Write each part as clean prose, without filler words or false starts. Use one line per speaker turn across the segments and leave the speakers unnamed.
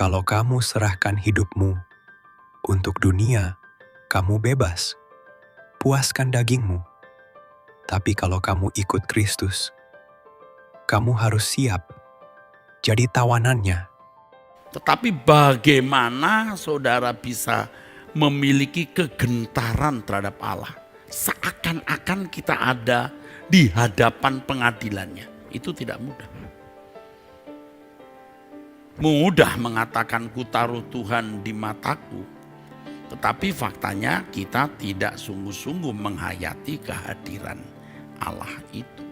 Kalau kamu serahkan hidupmu untuk dunia, kamu bebas. Puaskan dagingmu. Tapi kalau kamu ikut Kristus, kamu harus siap jadi tawanannya.
Tetapi bagaimana saudara bisa memiliki kegentaran terhadap Allah? Seakan-akan kita ada di hadapan pengadilannya. Itu tidak mudah. Mudah mengatakan ku taruh Tuhan di mataku. Tetapi faktanya kita tidak sungguh-sungguh menghayati kehadiran Allah itu.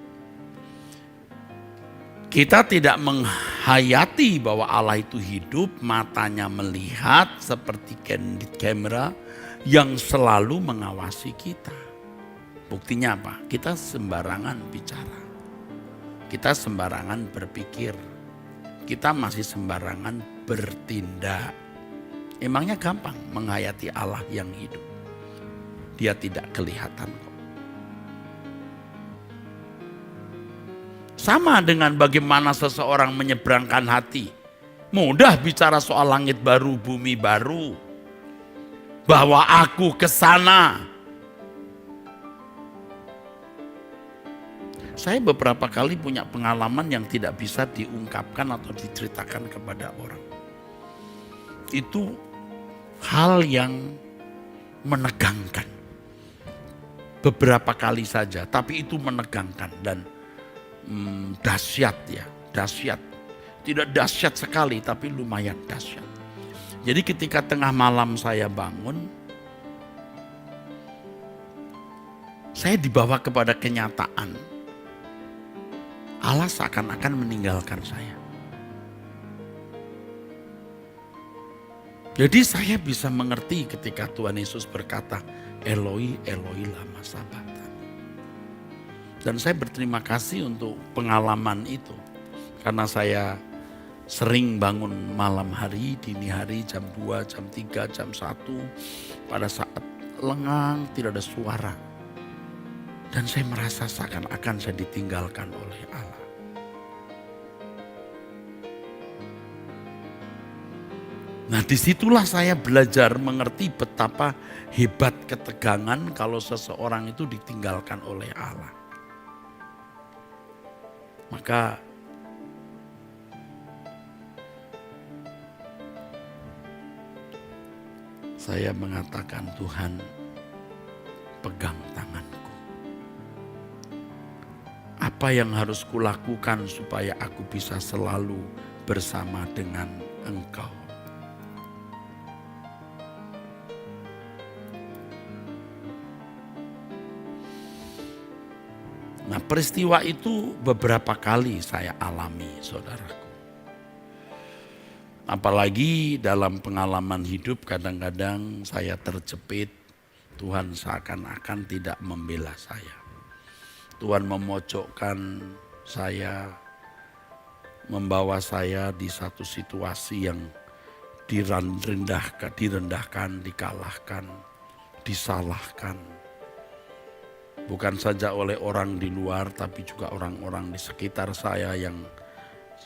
Kita tidak menghayati bahwa Allah itu hidup, matanya melihat seperti candid camera yang selalu mengawasi kita. Buktinya apa? Kita sembarangan bicara. Kita sembarangan berpikir. Kita masih sembarangan bertindak. Emangnya gampang menghayati Allah yang hidup? Dia tidak kelihatan kok. Sama dengan bagaimana seseorang menyeberangkan hati. Mudah bicara soal langit baru, bumi baru. Bahwa aku ke sana. Saya beberapa kali punya pengalaman yang tidak bisa diungkapkan atau diceritakan kepada orang. Itu hal yang menegangkan. Beberapa kali saja, tapi itu menegangkan dan dahsyat ya, dahsyat. Tidak dahsyat sekali, tapi lumayan dahsyat. Jadi ketika tengah malam saya bangun, saya dibawa kepada kenyataan. Allah seakan-akan meninggalkan saya. Jadi saya bisa mengerti ketika Tuhan Yesus berkata, Eloi, Eloi lama sabachthani. Dan saya berterima kasih untuk pengalaman itu. Karena saya sering bangun malam hari, dini hari, jam 2, jam 3, jam 1. Pada saat lengang, tidak ada suara. Dan saya merasa seakan-akan saya ditinggalkan oleh Allah. Nah, disitulah saya belajar mengerti betapa hebat ketegangan kalau seseorang itu ditinggalkan oleh Allah. Maka saya mengatakan, Tuhan, pegang tanganku. Apa yang harus kulakukan supaya aku bisa selalu bersama dengan Engkau? Nah, peristiwa itu beberapa kali saya alami, saudaraku. Apalagi dalam pengalaman hidup kadang-kadang saya terjepit, Tuhan seakan-akan tidak membela saya. Tuhan memojokkan saya, membawa saya di satu situasi yang direndahkan, dikalahkan, disalahkan. Bukan saja oleh orang di luar, tapi juga orang-orang di sekitar saya yang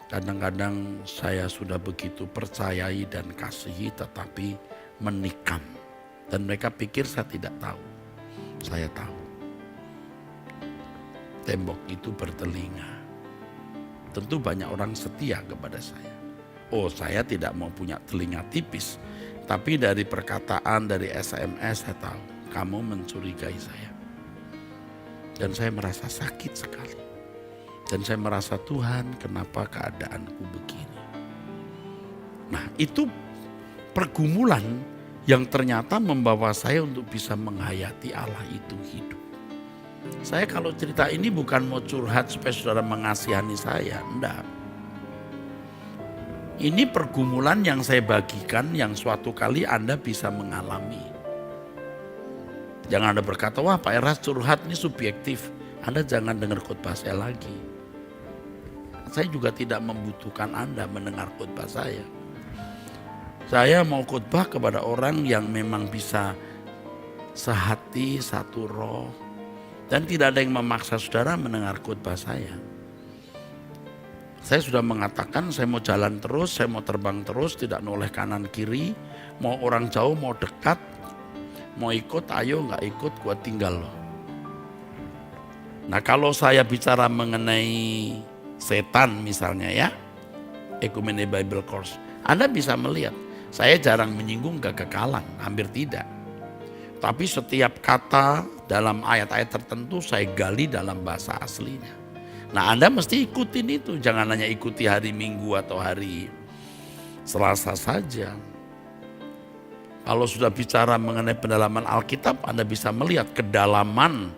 kadang-kadang saya sudah begitu percayai dan kasihi, tetapi menikam. Dan mereka pikir saya tidak tahu. Saya tahu. Tembok itu bertelinga. Tentu banyak orang setia kepada saya. Oh, saya tidak mau punya telinga tipis. Tapi dari perkataan, dari SMS saya tahu. Kamu mencurigai saya. Dan saya merasa sakit sekali. Dan saya merasa, Tuhan, kenapa keadaanku begini? Nah, itu pergumulan yang ternyata membawa saya untuk bisa menghayati Allah itu hidup. Saya kalau cerita ini bukan mau curhat supaya saudara mengasihani saya, enggak. Ini pergumulan yang saya bagikan yang suatu kali Anda bisa mengalami. Jangan Anda berkata, wah Pak Eras curhat ini subjektif. Anda jangan dengar khotbah saya lagi. Saya juga tidak membutuhkan Anda mendengar khotbah saya. Saya mau khotbah kepada orang yang memang bisa sehati, satu roh. Dan tidak ada yang memaksa saudara mendengar khotbah saya. Saya sudah mengatakan saya mau jalan terus, saya mau terbang terus, tidak noleh kanan kiri, mau orang jauh mau dekat, mau ikut ayo, nggak ikut gua tinggal loh. Nah kalau saya bicara mengenai setan misalnya ya, Ekumene Bible Course, Anda bisa melihat saya jarang menyinggung kekekalan, hampir tidak. Tapi setiap kata dalam ayat-ayat tertentu saya gali dalam bahasa aslinya. Nah Anda mesti ikutin itu, jangan hanya ikuti hari Minggu atau hari Selasa saja. Kalau sudah bicara mengenai pendalaman Alkitab, Anda bisa melihat kedalaman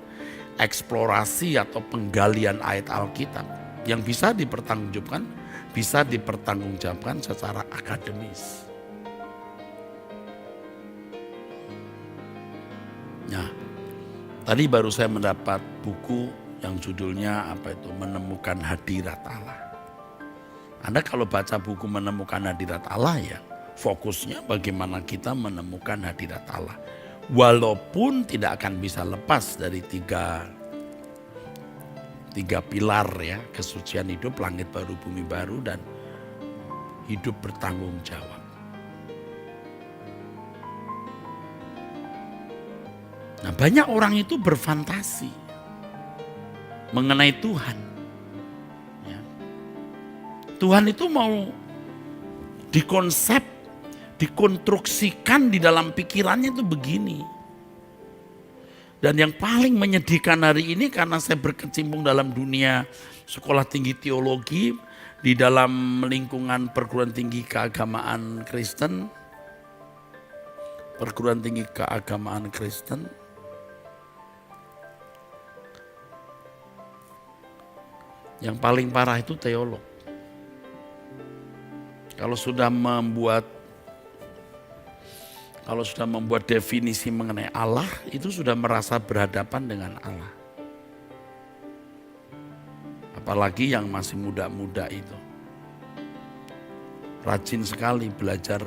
eksplorasi atau penggalian ayat Alkitab yang bisa dipertanggungjawabkan secara akademis. Nah, tadi baru saya mendapat buku yang judulnya Menemukan Hadirat Allah. Anda kalau baca buku Menemukan Hadirat Allah ya, fokusnya bagaimana kita menemukan hadirat Allah. Walaupun tidak akan bisa lepas dari tiga pilar ya, kesucian hidup, langit baru, bumi baru, dan hidup bertanggung jawab. Nah banyak orang itu berfantasi mengenai Tuhan. Ya. Tuhan itu mau dikonstruksikan di dalam pikirannya itu begini. Dan yang paling menyedihkan hari ini karena saya berkecimpung dalam dunia sekolah tinggi teologi, di dalam lingkungan perguruan tinggi keagamaan Kristen, yang paling parah itu teolog. Kalau sudah membuat definisi mengenai Allah, itu sudah merasa berhadapan dengan Allah. Apalagi yang masih muda-muda itu. Rajin sekali belajar,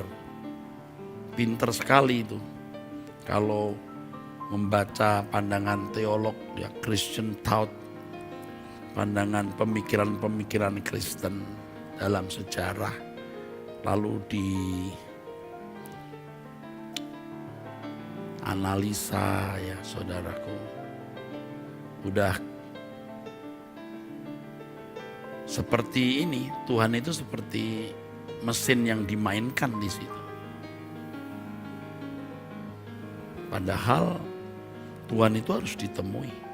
pinter sekali itu. Kalau membaca pandangan teolog, ya Christian thought, pandangan pemikiran-pemikiran Kristen dalam sejarah, lalu dianalisa ya saudaraku. Udah seperti ini, Tuhan itu seperti mesin yang dimainkan di situ. Padahal Tuhan itu harus ditemui.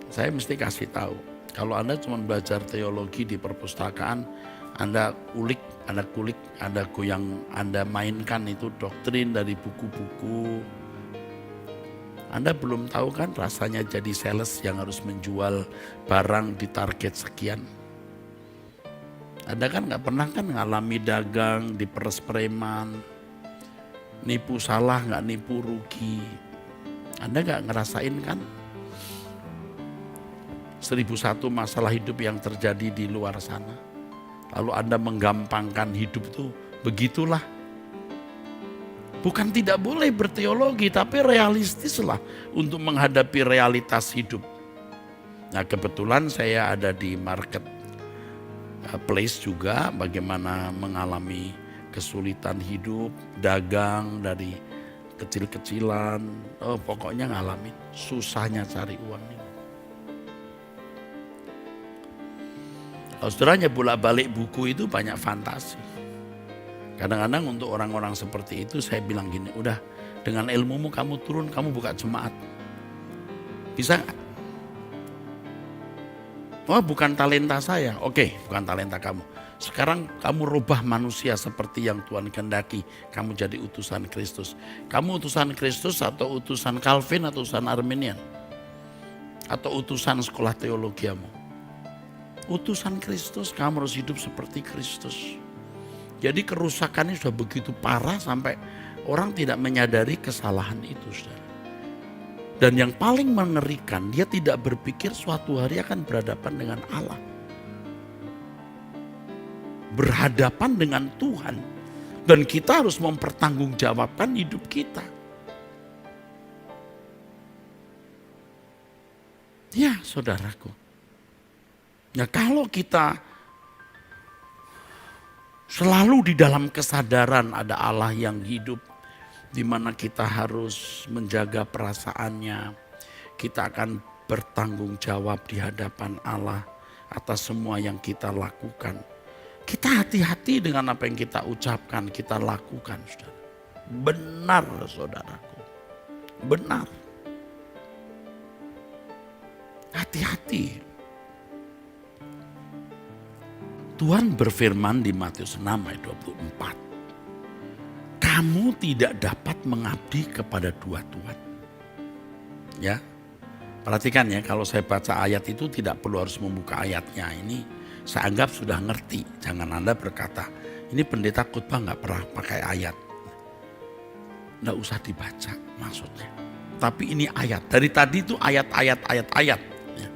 Saya mesti kasih tahu, kalau Anda cuma belajar teologi di perpustakaan, Anda kulik, Anda goyang, Anda mainkan itu doktrin dari buku-buku. Anda belum tahu kan rasanya jadi sales yang harus menjual barang di target sekian. Anda kan gak pernah kan ngalami dagang, diperes preman, nipu salah gak nipu rugi. Anda gak ngerasain kan 1001 masalah hidup yang terjadi di luar sana. Lalu Anda menggampangkan hidup itu, begitulah. Bukan tidak boleh berteologi, tapi realistislah untuk menghadapi realitas hidup. Nah kebetulan saya ada di marketplace juga, bagaimana mengalami kesulitan hidup, dagang dari kecil-kecilan, pokoknya ngalamin susahnya cari uang ini. Kalau saudaranya bolak-balik buku itu banyak fantasi. Kadang-kadang untuk orang-orang seperti itu saya bilang gini, udah dengan ilmumu kamu turun, kamu buka jemaat. Bisa gak? Oh bukan talenta saya, oke bukan talenta kamu. Sekarang kamu rubah manusia seperti yang Tuhan kehendaki, kamu jadi utusan Kristus. Kamu utusan Kristus atau utusan Calvin atau utusan Arminian? Atau utusan sekolah teologiamu? Utusan Kristus, kamu harus hidup seperti Kristus. Jadi kerusakannya sudah begitu parah sampai orang tidak menyadari kesalahan itu, saudara. Dan yang paling mengerikan, dia tidak berpikir suatu hari akan berhadapan dengan Allah. Berhadapan dengan Tuhan. Dan kita harus mempertanggungjawabkan hidup kita. Ya, saudaraku. Nah, kalau kita selalu di dalam kesadaran ada Allah yang hidup, di mana kita harus menjaga perasaannya, kita akan bertanggung jawab di hadapan Allah atas semua yang kita lakukan. Kita hati-hati dengan apa yang kita ucapkan, kita lakukan, saudara. Benar, saudaraku. Benar. Hati-hati. Tuhan berfirman di Matius 6 ayat 24. Kamu tidak dapat mengabdi kepada dua Tuhan. Ya. Perhatikan ya, kalau saya baca ayat itu tidak perlu harus membuka ayatnya. Ini saya anggap sudah ngerti. Jangan Anda berkata, ini pendeta khotbah nggak pernah pakai ayat. Nggak usah dibaca maksudnya. Tapi ini ayat. Dari tadi itu ayat. Ya.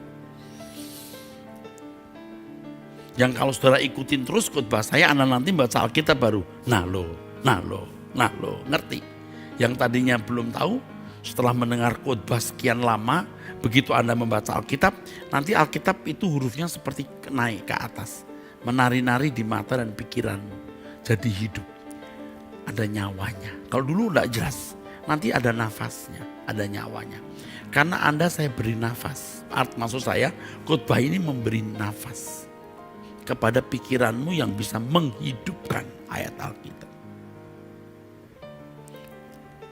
Yang kalau saudara ikutin terus khotbah saya, Anda nanti baca Alkitab baru. Nah lo, ngerti. Yang tadinya belum tahu, setelah mendengar khotbah sekian lama, begitu Anda membaca Alkitab, nanti Alkitab itu hurufnya seperti naik ke atas. Menari-nari di mata dan pikiranmu. Jadi hidup. Ada nyawanya. Kalau dulu enggak jelas, nanti ada nafasnya, ada nyawanya. Karena Anda saya beri nafas. Maksud saya, khotbah ini memberi nafas kepada pikiranmu yang bisa menghidupkan ayat Alkitab.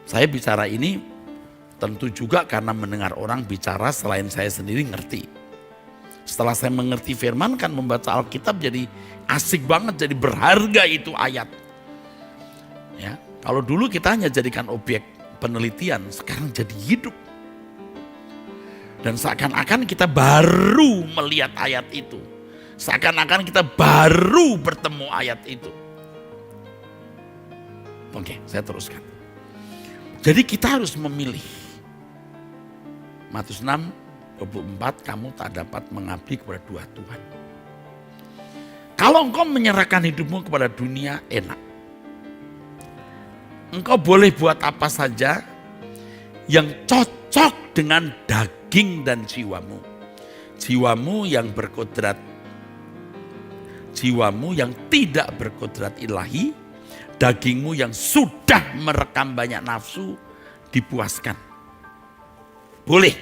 Saya bicara ini tentu juga karena mendengar orang bicara selain saya sendiri ngerti. Setelah saya mengerti firman kan membaca Alkitab jadi asik banget, jadi berharga itu ayat. Ya, kalau dulu kita hanya jadikan objek penelitian, sekarang jadi hidup. Dan seakan-akan kita baru melihat ayat itu. Seakan-akan kita baru bertemu ayat itu. Oke, saya teruskan. Jadi kita harus memilih. Matius 6, 24, kamu tak dapat mengabdi kepada dua Tuhan. Kalau engkau menyerahkan hidupmu kepada dunia, enak. Engkau boleh buat apa saja yang cocok dengan daging dan jiwamu. Jiwamu yang berkodrat, jiwamu yang tidak berkodrat ilahi, dagingmu yang sudah merekam banyak nafsu, dipuaskan. Boleh.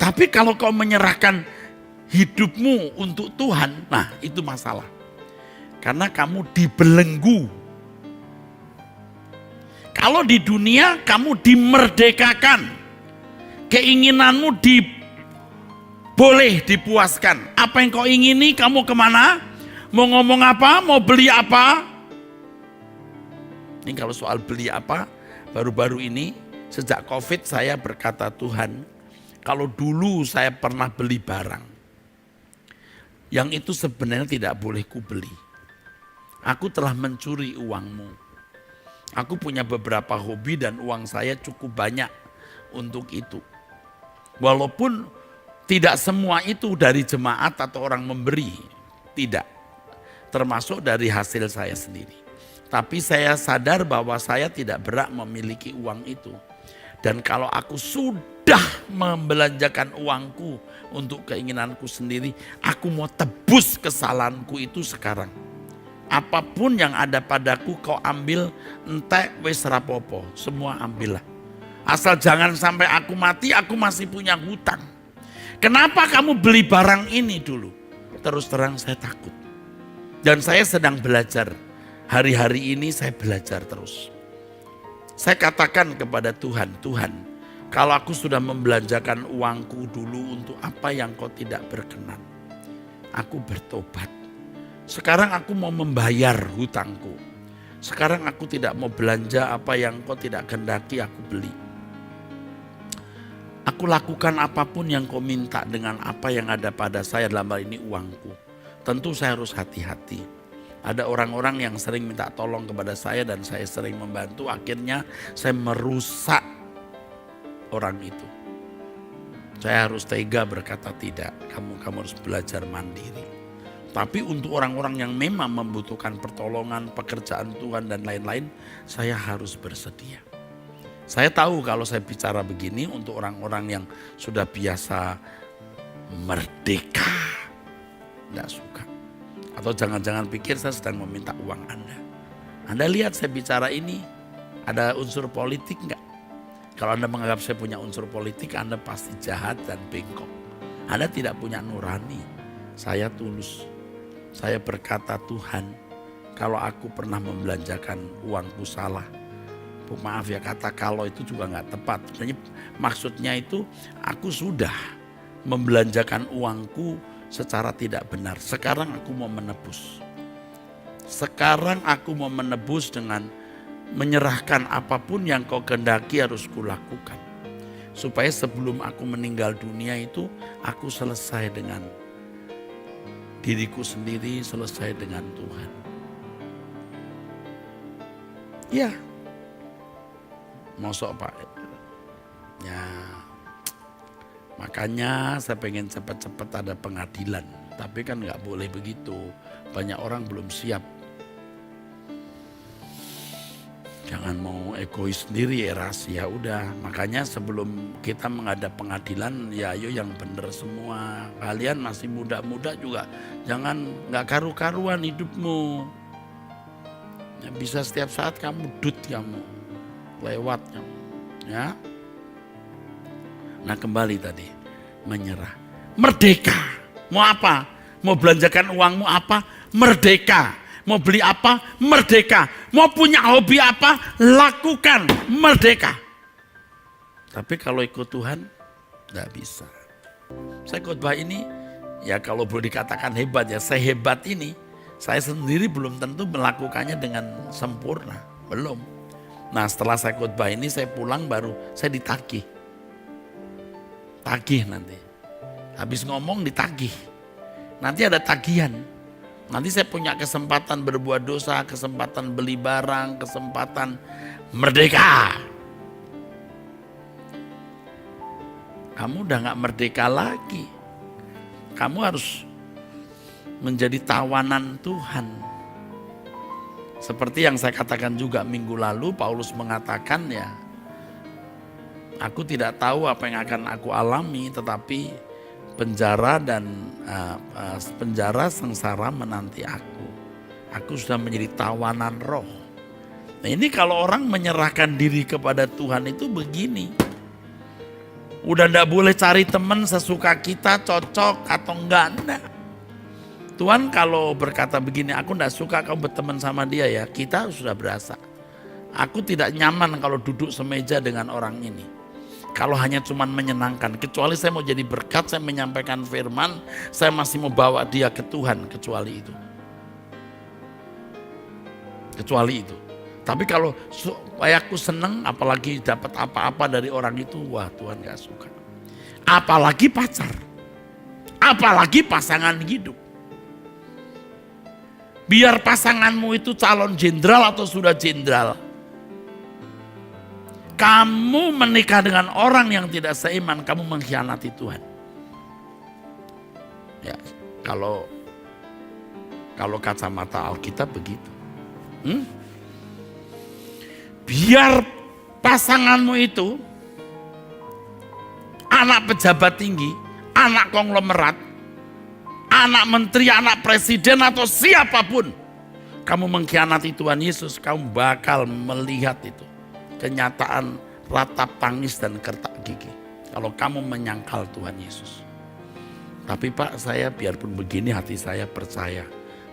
Tapi kalau kau menyerahkan hidupmu untuk Tuhan, nah itu masalah. Karena kamu dibelenggu. Kalau di dunia kamu dimerdekakan. Keinginanmu boleh dipuaskan. Apa yang kau ingini kamu kemana? Mau ngomong apa? Mau beli apa? Ini kalau soal beli apa, baru-baru ini sejak COVID saya berkata Tuhan, kalau dulu saya pernah beli barang, yang itu sebenarnya tidak boleh kubeli. Aku telah mencuri uangmu. Aku punya beberapa hobi dan uang saya cukup banyak untuk itu. Walaupun tidak semua itu dari jemaat atau orang memberi, tidak. Termasuk dari hasil saya sendiri. Tapi saya sadar bahwa saya tidak berhak memiliki uang itu. Dan kalau aku sudah membelanjakan uangku untuk keinginanku sendiri, aku mau tebus kesalahanku itu sekarang. Apapun yang ada padaku kau ambil, entek wis rapopo, semua ambillah. Asal jangan sampai aku mati, aku masih punya hutang. Kenapa kamu beli barang ini dulu? Terus terang saya takut. Dan saya sedang belajar. Hari-hari ini saya belajar terus. Saya katakan kepada Tuhan, Tuhan, kalau aku sudah membelanjakan uangku dulu untuk apa yang kau tidak berkenan, aku bertobat. Sekarang aku mau membayar hutangku. Sekarang aku tidak mau belanja apa yang kau tidak kehendaki aku beli. Aku lakukan apapun yang kau minta dengan apa yang ada pada saya, dalam hal ini uangku. Tentu saya harus hati-hati. Ada orang-orang yang sering minta tolong kepada saya dan saya sering membantu. Akhirnya saya merusak orang itu. Saya harus tega berkata tidak. Kamu harus belajar mandiri. Tapi untuk orang-orang yang memang membutuhkan pertolongan, pekerjaan Tuhan dan lain-lain, saya harus bersedia. Saya tahu kalau saya bicara begini untuk orang-orang yang sudah biasa merdeka, tidak suka. Atau jangan-jangan pikir saya sedang meminta uang Anda. Anda lihat saya bicara ini, ada unsur politik enggak? Kalau Anda menganggap saya punya unsur politik, Anda pasti jahat dan bengkok. Anda tidak punya nurani. Saya tulus. Saya berkata, Tuhan, kalau aku pernah membelanjakan uangku salah, maaf ya, kata kalau itu juga nggak tepat. Maksudnya itu aku sudah membelanjakan uangku secara tidak benar. Sekarang aku mau menebus. Sekarang aku mau menebus dengan menyerahkan apapun yang kau kehendaki harus kulakukan. Supaya sebelum aku meninggal dunia itu aku selesai dengan diriku sendiri, selesai dengan Tuhan. Ya, mosok Pak. Ya, makanya saya pengen cepat-cepat ada pengadilan. Tapi kan nggak boleh begitu. Banyak orang belum siap. Jangan mau egois sendiri, Eras. Ya udah, makanya sebelum kita menghadap pengadilan, ya ayo yang benar semua. Kalian masih muda-muda juga, jangan nggak karu-karuan hidupmu. Ya, bisa setiap saat kamu kamu lewat kamu, ya. Nah kembali tadi, menyerah, merdeka. Mau apa? Mau belanjakan uangmu apa? Merdeka. Mau beli apa? Merdeka. Mau punya hobi apa? Lakukan. Merdeka. Tapi kalau ikut Tuhan, tidak bisa. Saya khotbah ini, ya kalau boleh dikatakan hebat ya, saya hebat ini, saya sendiri belum tentu melakukannya dengan sempurna. Belum. Nah setelah saya khotbah ini, saya pulang baru saya ditagih. Tagih nanti. Habis ngomong ditagih. Nanti ada tagihan. Nanti saya punya kesempatan berbuat dosa, kesempatan beli barang, kesempatan merdeka. Kamu udah gak merdeka lagi. Kamu harus menjadi tawanan Tuhan. Seperti yang saya katakan juga minggu lalu, Paulus mengatakan ya, aku tidak tahu apa yang akan aku alami, tetapi penjara dan penjara sengsara menanti aku. Aku sudah menjadi tawanan roh. Nah ini kalau orang menyerahkan diri kepada Tuhan itu begini. Udah enggak boleh cari teman sesuka kita, cocok atau enggak. Tuhan kalau berkata begini, aku enggak suka kamu berteman sama dia ya, kita sudah berasa. Aku tidak nyaman kalau duduk semeja dengan orang ini. Kalau hanya cuman menyenangkan, kecuali saya mau jadi berkat, saya menyampaikan firman, saya masih mau bawa dia ke Tuhan, kecuali itu. Kecuali itu. Tapi kalau supaya aku seneng, apalagi dapat apa-apa dari orang itu, wah Tuhan gak suka. Apalagi pacar, apalagi pasangan hidup. Biar pasanganmu itu calon jenderal atau sudah jenderal, kamu menikah dengan orang yang tidak seiman, kamu mengkhianati Tuhan. Ya, kalau kacamata Alkitab begitu. Biar pasanganmu itu anak pejabat tinggi, anak konglomerat, anak menteri, anak presiden atau siapapun, kamu mengkhianati Tuhan Yesus, kamu bakal melihat itu. Kenyataan ratap tangis dan kertak gigi. Kalau kamu menyangkal Tuhan Yesus. Tapi Pak, saya biarpun begini hati saya percaya.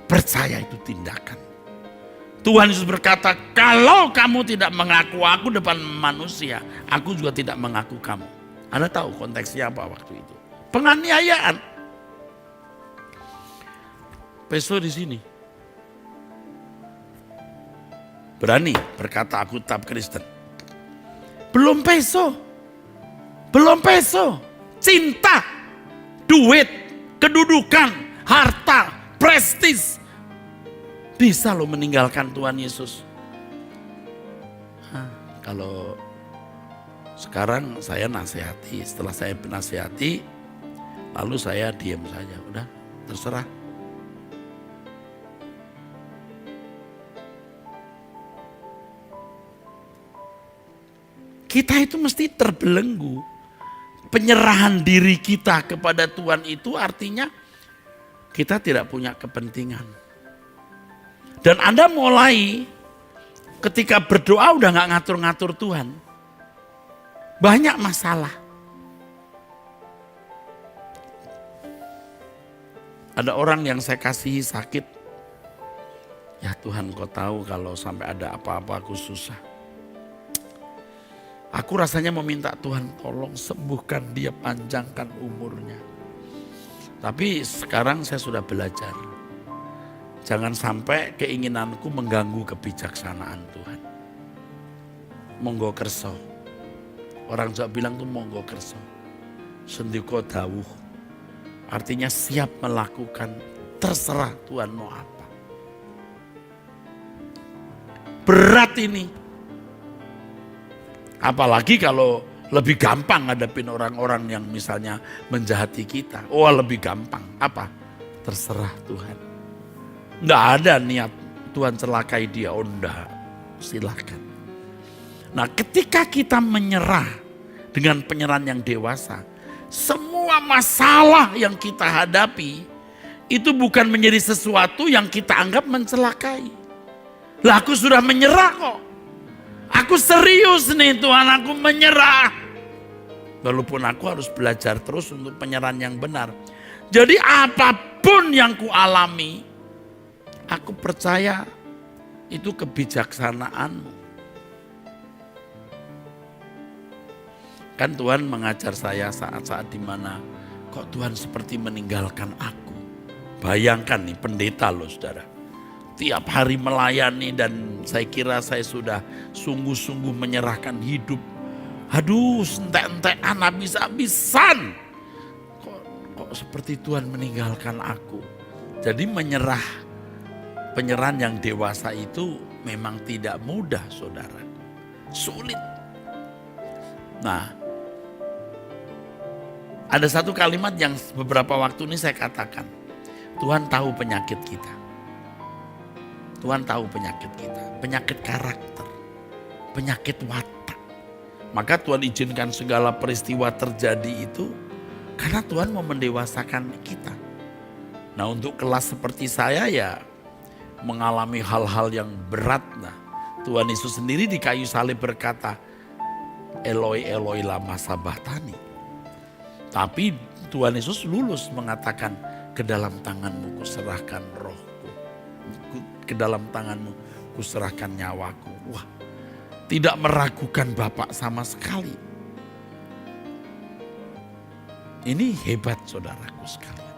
Percaya itu tindakan. Tuhan Yesus berkata, kalau kamu tidak mengaku aku depan manusia, aku juga tidak mengaku kamu. Anda tahu konteksnya apa waktu itu? Penganiayaan. Peso di sini. Berani berkata aku tetap Kristen. Belum peso, cinta, duit, kedudukan, harta, prestis. Bisa lo meninggalkan Tuhan Yesus. Kalau sekarang saya nasihati, setelah saya nasihati, lalu saya diam saja, udah terserah. kita itu mesti terbelenggu. Penyerahan diri kita kepada Tuhan itu artinya kita tidak punya kepentingan. Dan Anda mulai ketika berdoa udah gak ngatur-ngatur Tuhan. Banyak masalah. Ada orang yang saya kasihi sakit. Ya Tuhan, kau tahu kalau sampai ada apa-apa aku susah. Aku rasanya meminta Tuhan tolong sembuhkan dia, panjangkan umurnya. Tapi sekarang saya sudah belajar. Jangan sampai keinginanku mengganggu kebijaksanaan Tuhan. Monggo kerso. Orang Jawa bilang tuh monggo kerso. Sendiko dawuh. Artinya siap melakukan, terserah Tuhan mau apa. Berat ini. Apalagi kalau lebih gampang ngadepin orang-orang yang misalnya menjahati kita. Oh lebih gampang. Apa? Terserah Tuhan. Nggak ada niat Tuhan celakai dia. Oh enggak. Silakan. Nah ketika kita menyerah dengan penyerahan yang dewasa. Semua masalah yang kita hadapi itu bukan menjadi sesuatu yang kita anggap mencelakai. Lah aku sudah menyerah kok. Aku serius nih Tuhan, aku menyerah. Walaupun aku harus belajar terus untuk penyerahan yang benar. Jadi apapun yang ku alami, aku percaya itu kebijaksanaanmu. Kan Tuhan mengajar saya saat-saat dimana kok Tuhan seperti meninggalkan aku. Bayangkan nih pendeta loh saudara. Tiap hari melayani dan saya kira saya sudah sungguh-sungguh menyerahkan hidup. Aduh entek-entekan habis-habisan. Kok seperti Tuhan meninggalkan aku. Jadi penyerahan yang dewasa itu memang tidak mudah saudara. Sulit. Nah, ada satu kalimat yang beberapa waktu ini saya katakan. Tuhan tahu penyakit kita. Tuhan tahu penyakit kita. Penyakit karakter. Penyakit watak. Maka Tuhan izinkan segala peristiwa terjadi itu. Karena Tuhan mau mendewasakan kita. Nah untuk kelas seperti saya ya. Mengalami hal-hal yang berat. Nah, Tuhan Yesus sendiri di kayu salib berkata. Eloi Eloi lama sabachthani. Tapi Tuhan Yesus lulus mengatakan, ke dalam tanganmu kuserahkan rohku. Ke dalam tanganmu kuserahkan nyawaku. Wah, tidak meragukan Bapa sama sekali. Ini hebat saudaraku sekalian.